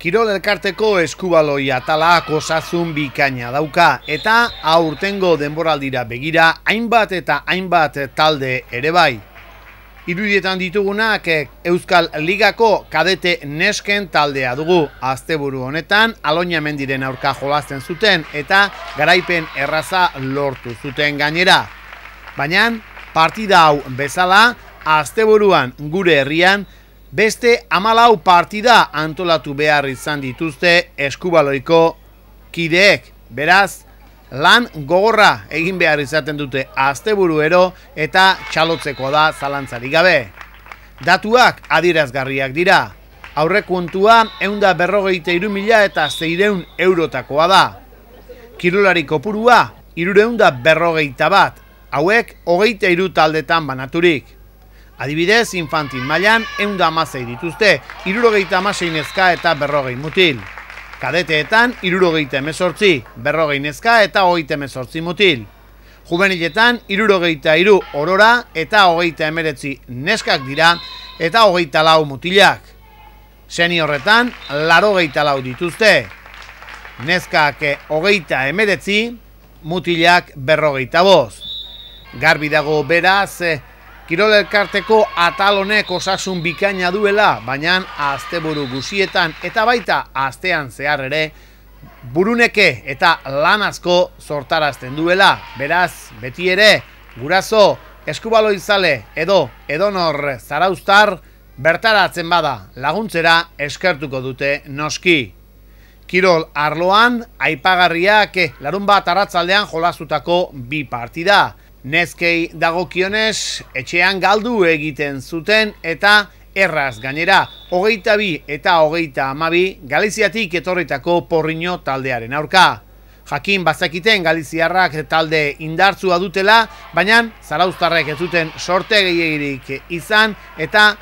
Kirol elkarteko eskubaloi atalak osasun bikaina dauka eta aurtengo denboraldira begira hainbat eta hainbat talde ere bai. Irudietan ditugunak Euskal Ligako kadete nesken taldea dugu. Asteburu honetan Aloña Mendiren aurka jolasten zuten eta garaipen erraza lortu zuten gainera. Baina partida hau bezala asteburuan gure herrian beste 14 partida antolatu behar izan dituzte eskubaloiko kideek. Beraz, lan gogorra egin behar izaten dute asteburuero eta txalotzeko da zalantzarik gabe. Datuak adierazgarriak dira. Aurrekontua 153.000 eta 600 eurotakoa da. Kirolari kopurua 341, hauek 23 taldetan banaturik. Adibidez, infantil mailan 116 dituzte, 76 neska eta 40 mutil. Kadeteetan 78, 40 neska eta 38 mutil. Juveniletan 73 orora eta 39 neskak dira eta 24 mutilak. Seniorretan 84 dituzte. Neskak 39, mutilak 45. Garbi dago beraz, kirol elkarteko atal honek osasun bikaina duela, baina asteburu guzietan eta baita astean zehar ere buruneke eta lan asko sortarazten duela. Beraz, beti ere, guraso, eskubaloizale edo edonor zarauztar bertaratzen bada laguntzera eskertuko dute noski. Kirol arloan aipagarriak larunbat arratzaldean jolazutako 2 partida. Neskei dagokionez etxean galdu egiten zuten eta erraz gainera 22 eta 32 Galiziatik etorritako Porriño taldearen aurka. Jakin bazakiten galiziarrak talde indartsua dutela, baina zarauztarrek ez zuten sorte gehiegirik izan eta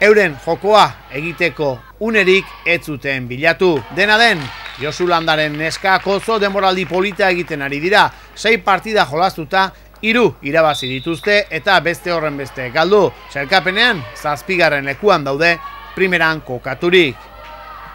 euren jokoa egiteko unerik ez zuten bilatu. Dena den, Josu Landaren neskak oso denboraldi polita egiten ari dira. 6 partida jolastuta 3 irabazi dituzte eta beste horren beste galdu. Sailkapenean 7. lekuan daude primeran kokaturik.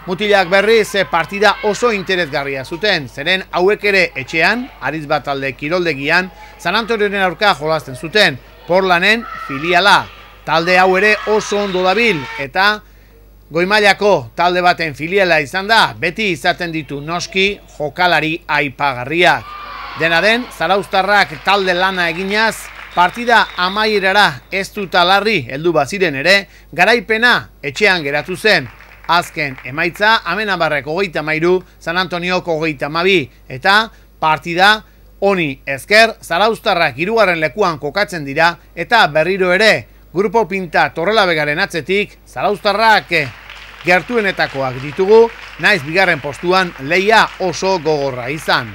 Mutilak berriz partida oso interesgarria zuten, zeren hauek ere etxean, Arizbat talde kiroldegian, San Antonioren aurka jolasten zuten, Portlanen filiala. Talde hau ere oso ondo dabil eta goimailako talde baten filiala izan da, beti izaten ditu noski jokalari aipagarriak. Dena den, zarauztarrak talde lana eginaz, partida amaierara ez dut alarri heldu baziren ere, garaipena etxean geratu zen. Azken emaitza, Amenabarrek 33, San Antoniok 32, eta partida honi esker, zarauztarrak 3. lekuan kokatzen dira, eta berriro ere, Grupo Pinta Torrelabegaren atzetik, zarauztarrak gertuenetakoak ditugu, naiz 2. postuan lehia oso gogorra izan.